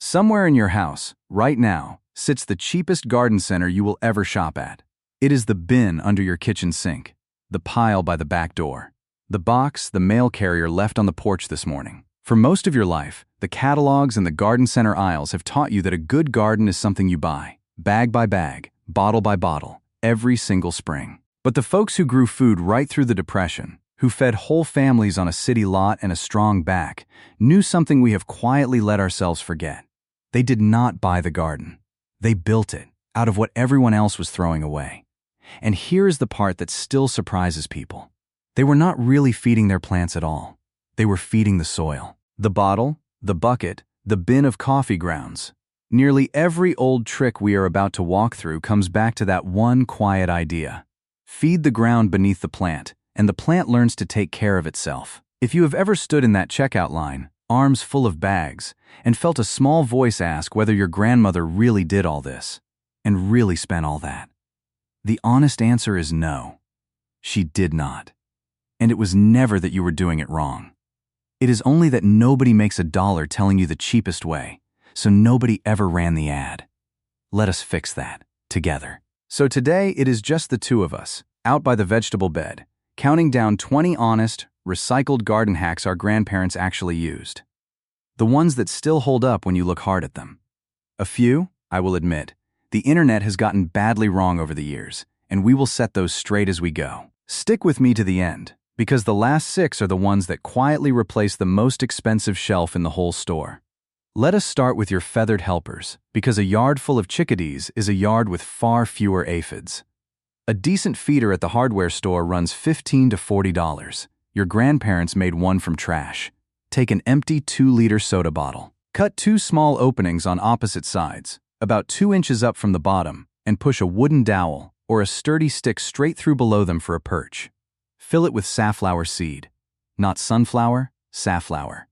Somewhere in your house, right now, sits the cheapest garden center you will ever shop at. It is the bin under your kitchen sink, the pile by the back door, the box the mail carrier left on the porch this morning. For most of your life, the catalogs and the garden center aisles have taught you that a good garden is something you buy, bag by bag, bottle by bottle, every single spring. But the folks who grew food right through the Depression, who fed whole families on a city lot and a strong back, knew something we have quietly let ourselves forget. They did not buy the garden. They built it out of what everyone else was throwing away. And here is the part that still surprises people. They were not really feeding their plants at all. They were feeding the soil. The bottle, the bucket, the bin of coffee grounds. Nearly every old trick we are about to walk through comes back to that one quiet idea. Feed the ground beneath the plant, and the plant learns to take care of itself. If you have ever stood in that checkout line, arms full of bags, and felt a small voice ask whether your grandmother really did all this, and really spent all that, the honest answer is no. She did not. And it was never that you were doing it wrong. It is only that nobody makes a dollar telling you the cheapest way, so nobody ever ran the ad. Let us fix that, together. So today it is just the two of us, out by the vegetable bed, counting down 20 honest, recycled garden hacks our grandparents actually used. The ones that still hold up when you look hard at them. A few, I will admit, the internet has gotten badly wrong over the years, and we will set those straight as we go. Stick with me to the end, because the last 6 are the ones that quietly replace the most expensive shelf in the whole store. Let us start with your feathered helpers, because a yard full of chickadees is a yard with far fewer aphids. A decent feeder at the hardware store runs $15 to $40. Your grandparents made one from trash. Take an empty 2-liter soda bottle. Cut 2 small openings on opposite sides, about 2 inches up from the bottom, and push a wooden dowel or a sturdy stick straight through below them for a perch. Fill it with safflower seed. Not sunflower, safflower.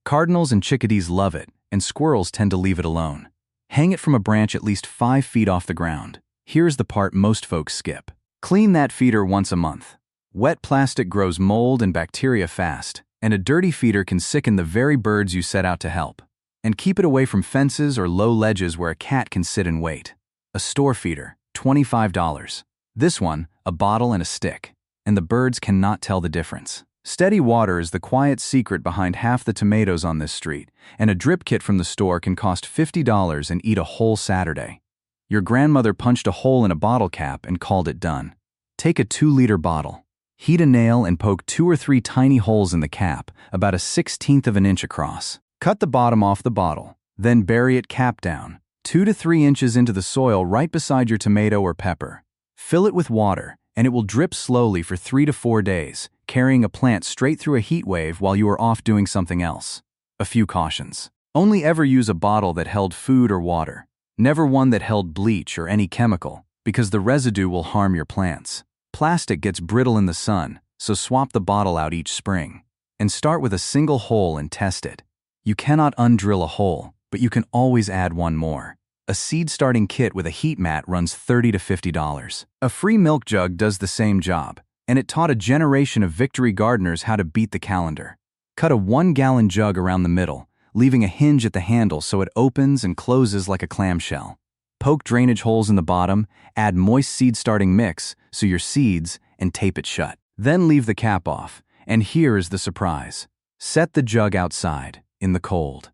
Cardinals and chickadees love it, and squirrels tend to leave it alone. Hang it from a branch at least 5 feet off the ground. Here's the part most folks skip. Clean that feeder once a month. Wet plastic grows mold and bacteria fast, and a dirty feeder can sicken the very birds you set out to help. And keep it away from fences or low ledges where a cat can sit and wait. A store feeder, $25. This one, a bottle and a stick, and the birds cannot tell the difference. Steady water is the quiet secret behind half the tomatoes on this street, and a drip kit from the store can cost $50 and eat a whole Saturday. Your grandmother punched a hole in a bottle cap and called it done. Take a 2-liter bottle. Heat a nail and poke 2 or 3 tiny holes in the cap, about 1/16 of an inch across. Cut the bottom off the bottle, then bury it cap down, 2 to 3 inches into the soil right beside your tomato or pepper. Fill it with water, and it will drip slowly for 3 to 4 days, carrying a plant straight through a heat wave while you are off doing something else. A few cautions. Only ever use a bottle that held food or water. Never one that held bleach or any chemical, because the residue will harm your plants. Plastic gets brittle in the sun, so swap the bottle out each spring. And start with a single hole and test it. You cannot undrill a hole, but you can always add one more. A seed starting kit with a heat mat runs $30 to $50. A free milk jug does the same job, and it taught a generation of victory gardeners how to beat the calendar. Cut a 1-gallon jug around the middle, leaving a hinge at the handle so it opens and closes like a clamshell. Poke drainage holes in the bottom, add moist seed starting mix, so your seeds, and tape it shut. Then leave the cap off, and here is the surprise. Set the jug outside, in the cold.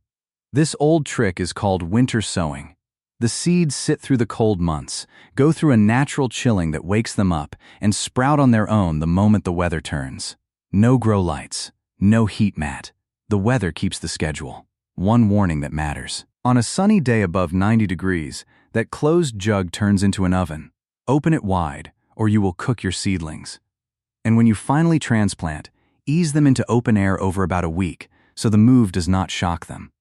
This old trick is called winter sowing. The seeds sit through the cold months, go through a natural chilling that wakes them up, and sprout on their own the moment the weather turns. No grow lights, no heat mat. The weather keeps the schedule. One warning that matters. On a sunny day above 90 degrees, that closed jug turns into an oven. Open it wide, or you will cook your seedlings. And when you finally transplant, ease them into open air over about a week, so the move does not shock them.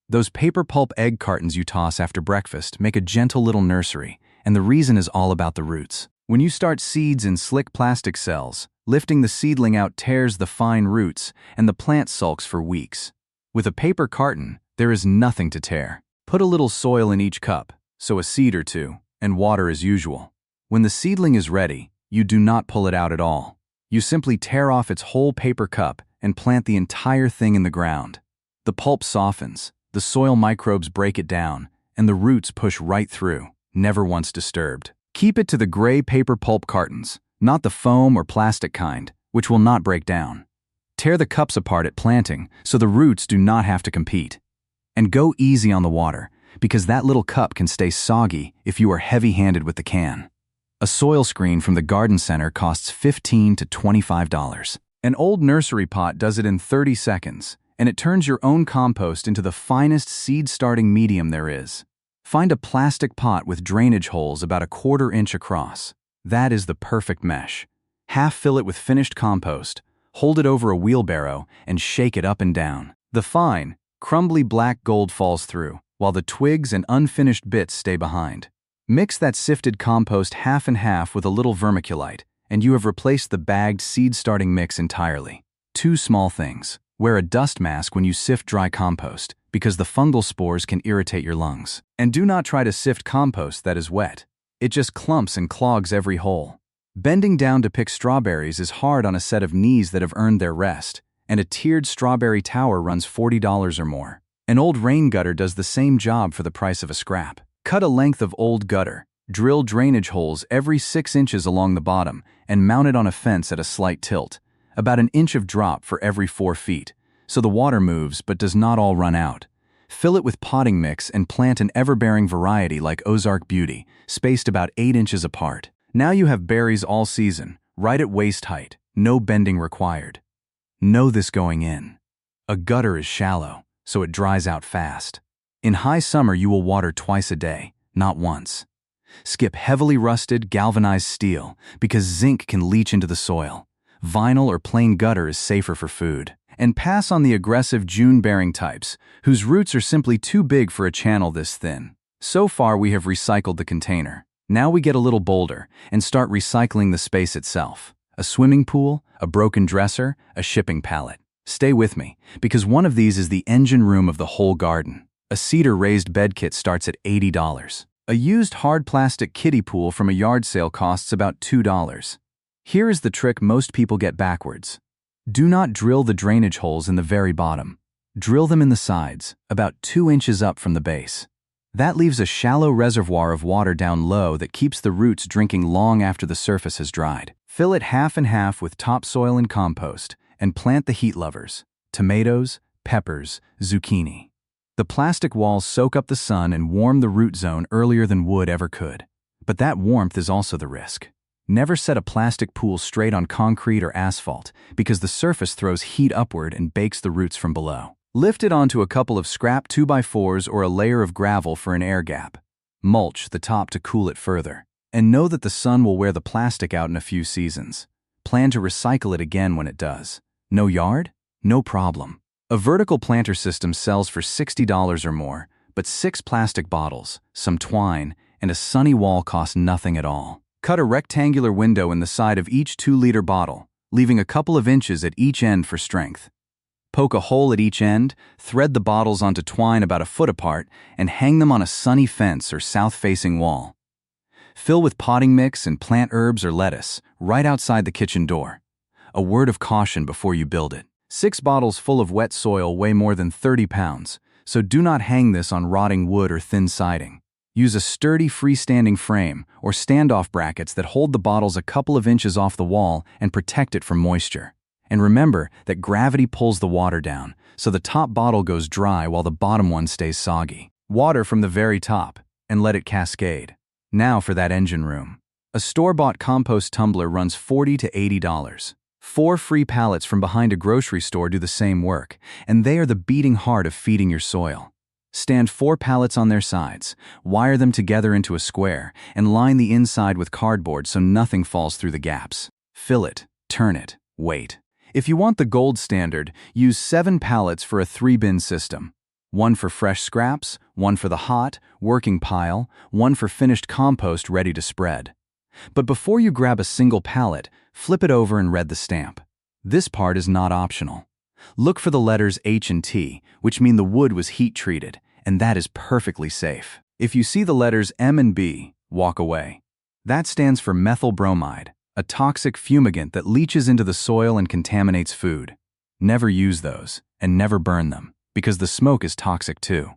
Those paper pulp egg cartons you toss after breakfast make a gentle little nursery, and the reason is all about the roots. When you start seeds in slick plastic cells, lifting the seedling out tears the fine roots, and the plant sulks for weeks. With a paper carton, there is nothing to tear. Put a little soil in each cup, so a seed or two, and water as usual. When the seedling is ready, you do not pull it out at all. You simply tear off its whole paper cup and plant the entire thing in the ground. The pulp softens, The soil microbes break it down, and the roots push right through, never once disturbed. Keep it to the gray paper pulp cartons, not the foam or plastic kind, which will not break down. Tear the cups apart at planting so the roots do not have to compete. And go easy on the water, because that little cup can stay soggy if you are heavy-handed with the can. A soil screen from the garden center costs $15 to $25. An old nursery pot does it in 30 seconds, and it turns your own compost into the finest seed-starting medium there is. Find a plastic pot with drainage holes about 1/4 inch across. That is the perfect mesh. Half fill it with finished compost, hold it over a wheelbarrow, and shake it up and down. The fine, crumbly black gold falls through, while the twigs and unfinished bits stay behind. Mix that sifted compost half and half with a little vermiculite, and you have replaced the bagged seed-starting mix entirely. 2 small things. Wear a dust mask when you sift dry compost, because the fungal spores can irritate your lungs. And do not try to sift compost that is wet. It just clumps and clogs every hole. Bending down to pick strawberries is hard on a set of knees that have earned their rest, and a tiered strawberry tower runs $40 or more. An old rain gutter does the same job for the price of a scrap. Cut a length of old gutter, drill drainage holes every 6 inches along the bottom, and mount it on a fence at a slight tilt, about 1 inch of drop for every 4 feet, so the water moves but does not all run out. Fill it with potting mix and plant an ever-bearing variety like Ozark Beauty, spaced about 8 inches apart. Now you have berries all season, right at waist height, no bending required. Know this going in. A gutter is shallow, so it dries out fast. In high summer you will water twice a day, not once. Skip heavily rusted, galvanized steel, because zinc can leach into the soil. Vinyl or plain gutter is safer for food. And pass on the aggressive June-bearing types, whose roots are simply too big for a channel this thin. So far we have recycled the container. Now we get a little bolder and start recycling the space itself. A swimming pool, a broken dresser, a shipping pallet. Stay with me, because one of these is the engine room of the whole garden. A cedar raised bed kit starts at $80. A used hard plastic kiddie pool from a yard sale costs about $2. Here is the trick most people get backwards. Do not drill the drainage holes in the very bottom. Drill them in the sides, about 2 inches up from the base. That leaves a shallow reservoir of water down low that keeps the roots drinking long after the surface has dried. Fill it half and half with topsoil and compost, and plant the heat lovers: tomatoes, peppers, zucchini. The plastic walls soak up the sun and warm the root zone earlier than wood ever could. But that warmth is also the risk. Never set a plastic pool straight on concrete or asphalt, because the surface throws heat upward and bakes the roots from below. Lift it onto a couple of scrap 2x4s or a layer of gravel for an air gap. Mulch the top to cool it further. And know that the sun will wear the plastic out in a few seasons. Plan to recycle it again when it does. No yard? No problem. A vertical planter system sells for $60 or more, but 6 plastic bottles, some twine, and a sunny wall cost nothing at all. Cut a rectangular window in the side of each 2-liter bottle, leaving a couple of inches at each end for strength. Poke a hole at each end, thread the bottles onto twine about 1 foot apart, and hang them on a sunny fence or south-facing wall. Fill with potting mix and plant herbs or lettuce right outside the kitchen door. A word of caution before you build it. 6 bottles full of wet soil weigh more than 30 pounds, so do not hang this on rotting wood or thin siding. Use a sturdy freestanding frame or standoff brackets that hold the bottles a couple of inches off the wall and protect it from moisture. And remember that gravity pulls the water down, so the top bottle goes dry while the bottom one stays soggy. Water from the very top, and let it cascade. Now for that engine room. A store-bought compost tumbler runs $40 to $80. 4 free pallets from behind a grocery store do the same work, and they are the beating heart of feeding your soil. Stand 4 pallets on their sides, wire them together into a square, and line the inside with cardboard so nothing falls through the gaps. Fill it, turn it, wait. If you want the gold standard, use 7 pallets for a 3-bin system. 1 for fresh scraps, 1 for the hot, working pile, 1 for finished compost ready to spread. But before you grab a single pallet, flip it over and read the stamp. This part is not optional. Look for the letters H and T, which mean the wood was heat-treated, and that is perfectly safe. If you see the letters M and B, walk away. That stands for methyl bromide, a toxic fumigant that leaches into the soil and contaminates food. Never use those, and never burn them. because the smoke is toxic too.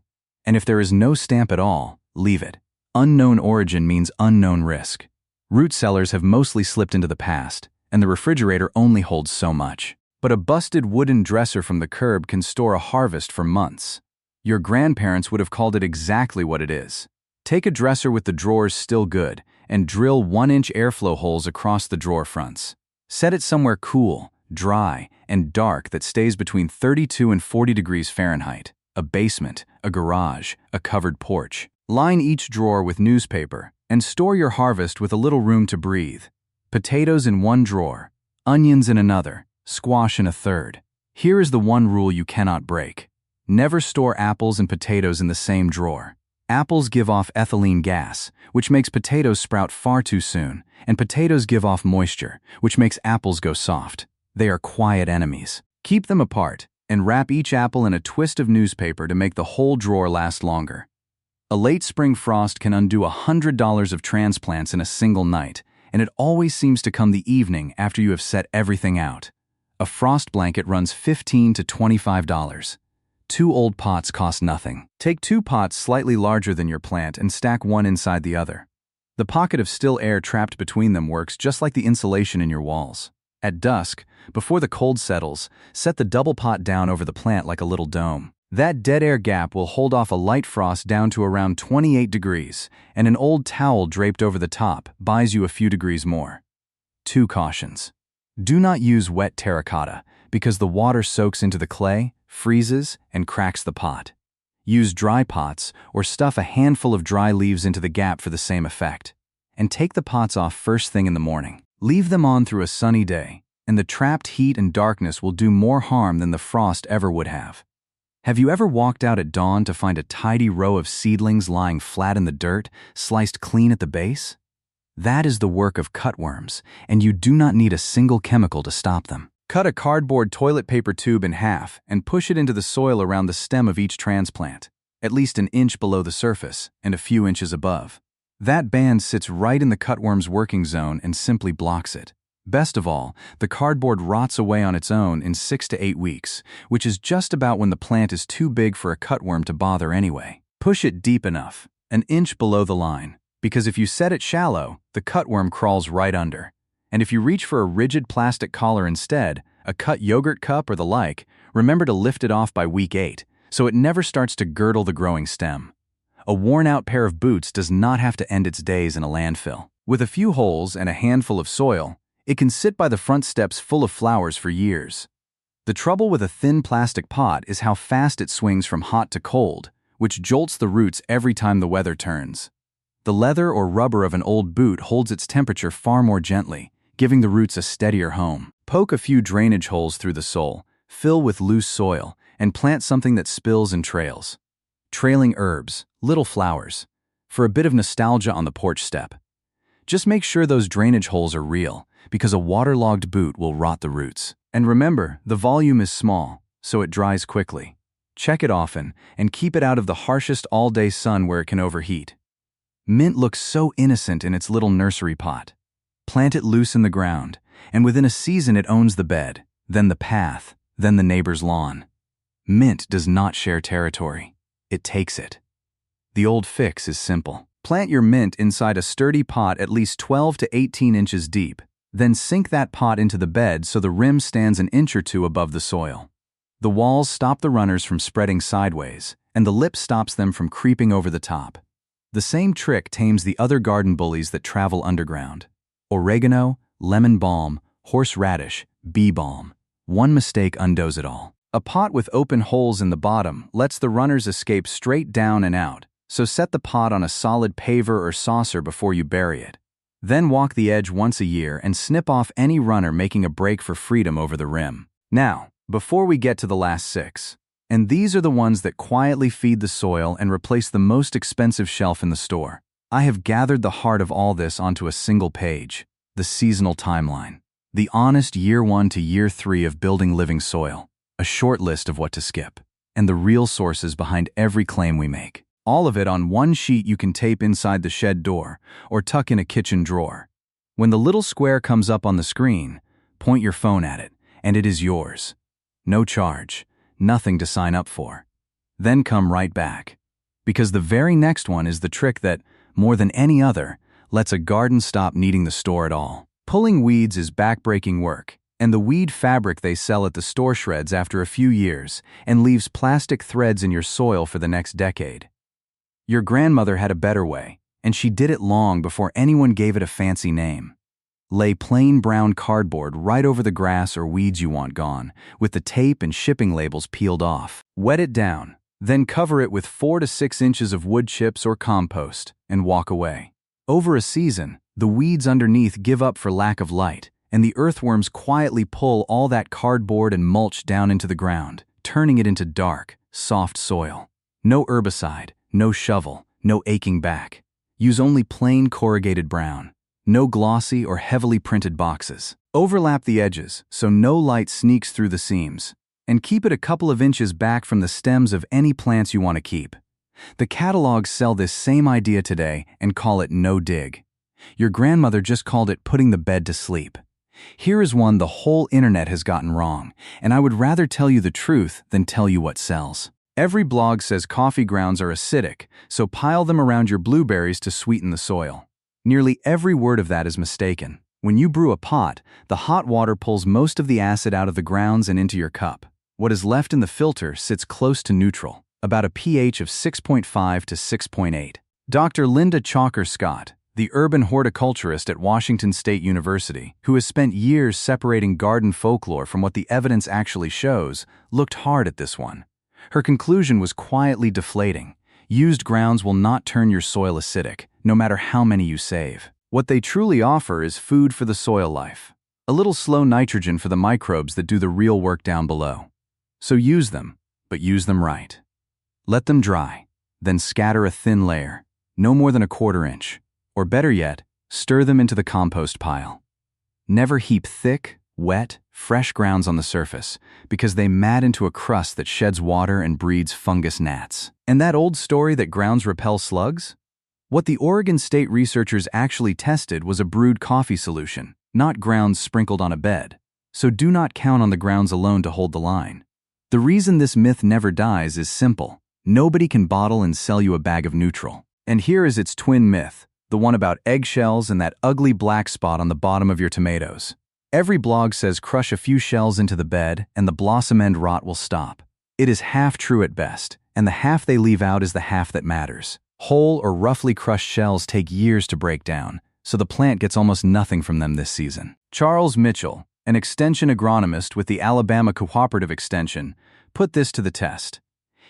And if there is no stamp at all, leave it. Unknown origin means unknown risk. Root cellars have mostly slipped into the past, and the refrigerator only holds so much. But a busted wooden dresser from the curb can store a harvest for months. Your grandparents would have called it exactly what it is. Take a dresser with the drawers still good and drill 1-inch airflow holes across the drawer fronts. Set it somewhere cool, dry, and dark that stays between 32 and 40 degrees Fahrenheit. A basement, a garage, a covered porch. Line each drawer with newspaper and store your harvest with a little room to breathe. Potatoes in one drawer, onions in another, squash in a third. Here is the one rule you cannot break. Never store apples and potatoes in the same drawer. Apples give off ethylene gas, which makes potatoes sprout far too soon, and potatoes give off moisture, which makes apples go soft. They are quiet enemies. Keep them apart, and wrap each apple in a twist of newspaper to make the whole drawer last longer. A late spring frost can undo $100 of transplants in a single night, and it always seems to come the evening after you have set everything out. A frost blanket runs $15 to $25. 2 old pots cost nothing. Take 2 pots slightly larger than your plant and stack one inside the other. The pocket of still air trapped between them works just like the insulation in your walls. At dusk, before the cold settles, set the double pot down over the plant like a little dome. That dead air gap will hold off a light frost down to around 28 degrees, and an old towel draped over the top buys you a few degrees more. 2 cautions. Do not use wet terracotta because the water soaks into the clay, freezes, and cracks the pot. Use dry pots or stuff a handful of dry leaves into the gap for the same effect. And take the pots off first thing in the morning. Leave them on through a sunny day, and the trapped heat and darkness will do more harm than the frost ever would have. Have you ever walked out at dawn to find a tidy row of seedlings lying flat in the dirt, sliced clean at the base? That is the work of cutworms, and you do not need a single chemical to stop them. Cut a cardboard toilet paper tube in half and push it into the soil around the stem of each transplant, at least an inch below the surface and a few inches above. That band sits right in the cutworm's working zone and simply blocks it. Best of all, the cardboard rots away on its own in 6 to 8 weeks, which is just about when the plant is too big for a cutworm to bother anyway. Push it deep enough, an inch below the line, because if you set it shallow, the cutworm crawls right under. And if you reach for a rigid plastic collar instead, a cut yogurt cup or the like, remember to lift it off by week 8, so it never starts to girdle the growing stem. A worn-out pair of boots does not have to end its days in a landfill. With a few holes and a handful of soil, it can sit by the front steps full of flowers for years. The trouble with a thin plastic pot is how fast it swings from hot to cold, which jolts the roots every time the weather turns. The leather or rubber of an old boot holds its temperature far more gently, giving the roots a steadier home. Poke a few drainage holes through the sole, fill with loose soil, and plant something that spills and trails. Trailing herbs, little flowers, for a bit of nostalgia on the porch step. Just make sure those drainage holes are real, because a waterlogged boot will rot the roots. And remember, the volume is small, so it dries quickly. Check it often, and keep it out of the harshest all-day sun where it can overheat. Mint looks so innocent in its little nursery pot. Plant it loose in the ground, and within a season it owns the bed, then the path, then the neighbor's lawn. Mint does not share territory. It takes it. The old fix is simple. Plant your mint inside a sturdy pot at least 12 to 18 inches deep, then sink that pot into the bed so the rim stands an inch or 2 above the soil. The walls stop the runners from spreading sideways, and the lip stops them from creeping over the top. The same trick tames the other garden bullies that travel underground. Oregano, lemon balm, horseradish, bee balm. One mistake undoes it all. A pot with open holes in the bottom lets the runners escape straight down and out, so set the pot on a solid paver or saucer before you bury it. Then walk the edge once a year and snip off any runner making a break for freedom over the rim. Now, before we get to the last 6, and these are the ones that quietly feed the soil and replace the most expensive shelf in the store, I have gathered the heart of all this onto a single page, the seasonal timeline. The honest year 1 to year 3 of building living soil, a short list of what to skip, and the real sources behind every claim we make. All of it on one sheet you can tape inside the shed door or tuck in a kitchen drawer. When the little square comes up on the screen, point your phone at it, and it is yours. No charge, nothing to sign up for. Then come right back. Because the very next one is the trick that, more than any other, lets a garden stop needing the store at all. Pulling weeds is backbreaking work, and the weed fabric they sell at the store shreds after a few years and leaves plastic threads in your soil for the next decade. Your grandmother had a better way, and she did it long before anyone gave it a fancy name. Lay plain brown cardboard right over the grass or weeds you want gone, with the tape and shipping labels peeled off. Wet it down, then cover it with 4 to 6 inches of wood chips or compost, and walk away. Over a season, the weeds underneath give up for lack of light, and the earthworms quietly pull all that cardboard and mulch down into the ground, turning it into dark, soft soil. No herbicide, no shovel, no aching back. Use only plain corrugated brown. No glossy or heavily printed boxes. Overlap the edges so no light sneaks through the seams, and keep it a couple of inches back from the stems of any plants you want to keep. The catalogs sell this same idea today and call it no dig. Your grandmother just called it putting the bed to sleep. Here is one the whole internet has gotten wrong, and I would rather tell you the truth than tell you what sells. Every blog says coffee grounds are acidic, so pile them around your blueberries to sweeten the soil. Nearly every word of that is mistaken. When you brew a pot, the hot water pulls most of the acid out of the grounds and into your cup. What is left in the filter sits close to neutral, about a pH of 6.5 to 6.8. Dr. Linda Chalker Scott, the urban horticulturist at Washington State University, who has spent years separating garden folklore from what the evidence actually shows, looked hard at this one. Her conclusion was quietly deflating. Used grounds will not turn your soil acidic, no matter how many you save. What they truly offer is food for the soil life. A little slow nitrogen for the microbes that do the real work down below. So use them, but use them right. Let them dry, then scatter a thin layer, no more than a 1/4 inch. Or better yet, stir them into the compost pile. Never heap thick, wet, fresh grounds on the surface, because they mat into a crust that sheds water and breeds fungus gnats. And that old story that grounds repel slugs? What the Oregon State researchers actually tested was a brewed coffee solution, not grounds sprinkled on a bed. So do not count on the grounds alone to hold the line. The reason this myth never dies is simple. Nobody can bottle and sell you a bag of neutral. And here is its twin myth, the one about eggshells and that ugly black spot on the bottom of your tomatoes. Every blog says crush a few shells into the bed and the blossom end rot will stop. It is half true at best, and the half they leave out is the half that matters. Whole or roughly crushed shells take years to break down, so the plant gets almost nothing from them this season. Charles Mitchell, an extension agronomist with the Alabama Cooperative Extension, put this to the test.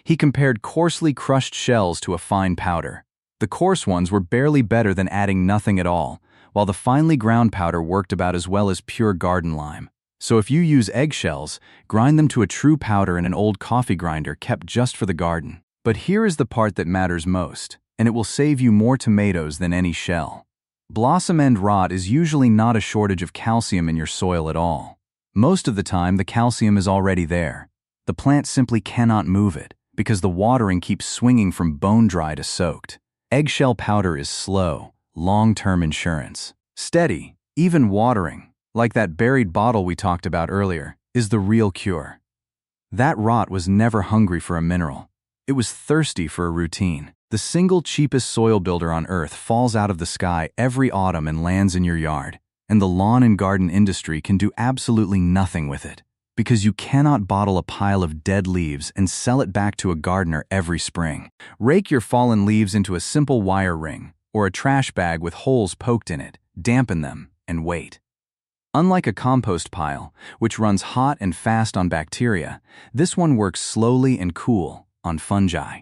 He compared coarsely crushed shells to a fine powder. The coarse ones were barely better than adding nothing at all, while the finely ground powder worked about as well as pure garden lime. So if you use eggshells, grind them to a true powder in an old coffee grinder kept just for the garden. But here is the part that matters most, and it will save you more tomatoes than any shell. Blossom end rot is usually not a shortage of calcium in your soil at all. Most of the time, the calcium is already there. The plant simply cannot move it, because the watering keeps swinging from bone dry to soaked. Eggshell powder is slow, long-term insurance. Steady, even watering, like that buried bottle we talked about earlier, is the real cure. That rot was never hungry for a mineral. It was thirsty for a routine. The single cheapest soil builder on earth falls out of the sky every autumn and lands in your yard, and the lawn and garden industry can do absolutely nothing with it, because you cannot bottle a pile of dead leaves and sell it back to a gardener every spring. Rake your fallen leaves into a simple wire ring or a trash bag with holes poked in it, dampen them, and wait. Unlike a compost pile, which runs hot and fast on bacteria, this one works slowly and cool on fungi.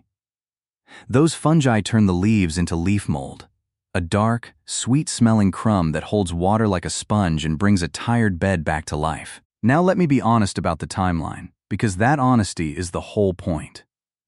Those fungi turn the leaves into leaf mold, a dark, sweet-smelling crumb that holds water like a sponge and brings a tired bed back to life. Now let me be honest about the timeline, because that honesty is the whole point.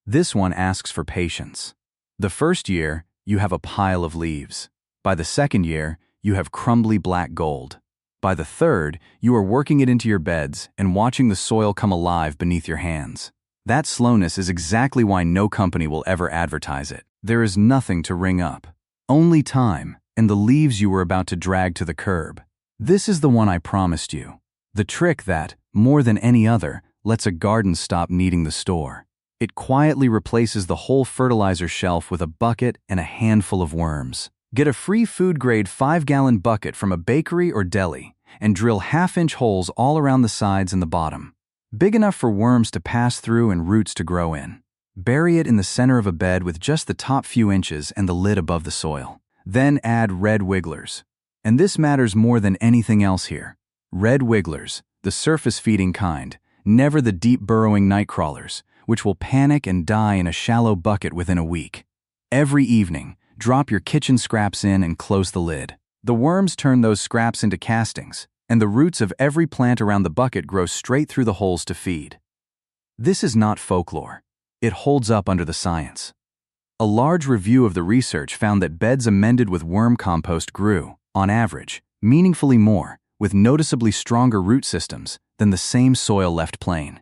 This one asks for patience. The first year, you have a pile of leaves. By the second year, you have crumbly black gold. By the third, you are working it into your beds and watching the soil come alive beneath your hands. That slowness is exactly why no company will ever advertise it. There is nothing to ring up. Only time and the leaves you were about to drag to the curb. This is the one I promised you. The trick that, more than any other, lets a garden stop needing the store. It quietly replaces the whole fertilizer shelf with a bucket and a handful of worms. Get a free food-grade 5-gallon bucket from a bakery or deli and drill half-inch holes all around the sides and the bottom, big enough for worms to pass through and roots to grow in. Bury it in the center of a bed with just the top few inches and the lid above the soil. Then add red wigglers. And this matters more than anything else here. Red wigglers, the surface-feeding kind, never the deep-burrowing night crawlers, which will panic and die in a shallow bucket within a week. Every evening, drop your kitchen scraps in and close the lid. The worms turn those scraps into castings, and the roots of every plant around the bucket grow straight through the holes to feed. This is not folklore. It holds up under the science. A large review of the research found that beds amended with worm compost grew, on average, meaningfully more, with noticeably stronger root systems than the same soil left plain.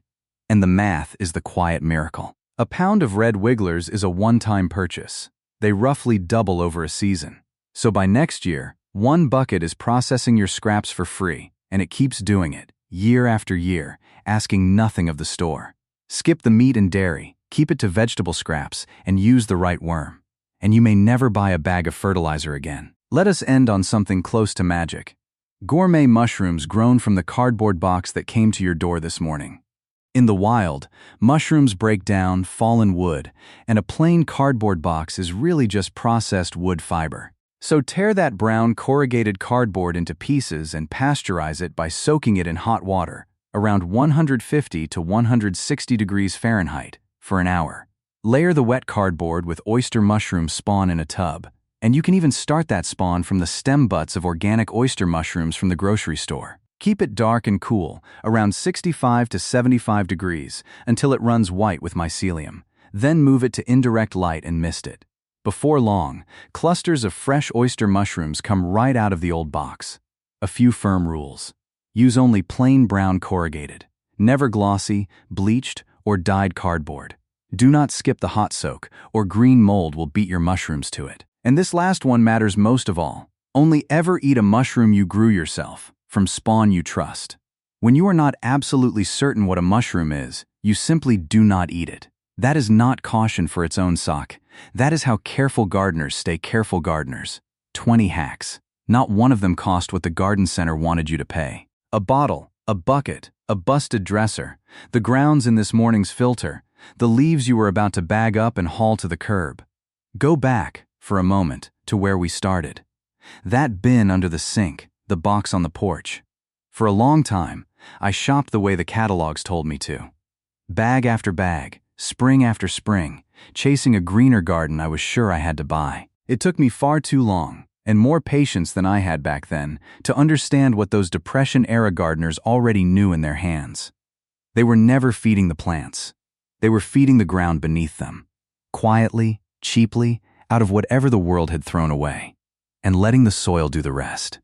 And the math is the quiet miracle. A pound of red wigglers is a one-time purchase. They roughly double over a season. So by next year, one bucket is processing your scraps for free, and it keeps doing it, year after year, asking nothing of the store. Skip the meat and dairy, keep it to vegetable scraps, and use the right worm. And you may never buy a bag of fertilizer again. Let us end on something close to magic. Gourmet mushrooms grown from the cardboard box that came to your door this morning. In the wild, mushrooms break down fallen wood, and a plain cardboard box is really just processed wood fiber. So tear that brown corrugated cardboard into pieces and pasteurize it by soaking it in hot water, around 150 to 160 degrees Fahrenheit, for an hour. Layer the wet cardboard with oyster mushroom spawn in a tub, and you can even start that spawn from the stem butts of organic oyster mushrooms from the grocery store. Keep it dark and cool, around 65 to 75 degrees, until it runs white with mycelium. Then move it to indirect light and mist it. Before long, clusters of fresh oyster mushrooms come right out of the old box. A few firm rules. Use only plain brown corrugated. Never glossy, bleached, or dyed cardboard. Do not skip the hot soak, or green mold will beat your mushrooms to it. And this last one matters most of all. Only ever eat a mushroom you grew yourself, from spawn you trust. When you are not absolutely certain what a mushroom is, you simply do not eat it. That is not caution for its own sake. That is how careful gardeners stay careful gardeners. 20 hacks. Not one of them cost what the garden center wanted you to pay. A bottle, a bucket, a busted dresser, the grounds in this morning's filter, the leaves you were about to bag up and haul to the curb. Go back, for a moment, to where we started. That bin under the sink, the box on the porch. For a long time, I shopped the way the catalogs told me to. Bag after bag, spring after spring, chasing a greener garden I was sure I had to buy. It took me far too long, and more patience than I had back then, to understand what those Depression-era gardeners already knew in their hands. They were never feeding the plants. They were feeding the ground beneath them, quietly, cheaply, out of whatever the world had thrown away, and letting the soil do the rest.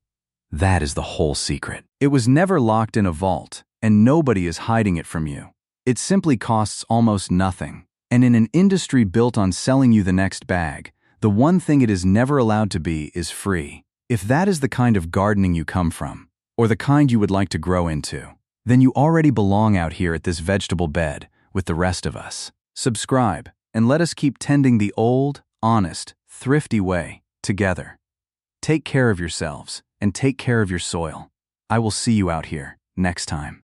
That is the whole secret. It was never locked in a vault, and nobody is hiding it from you. It simply costs almost nothing, and in an industry built on selling you the next bag, the one thing it is never allowed to be is free. If that is the kind of gardening you come from, or the kind you would like to grow into, then you already belong out here at this vegetable bed with the rest of us. Subscribe, and let us keep tending the old, honest, thrifty way together. Take care of yourselves, and take care of your soil. I will see you out here next time.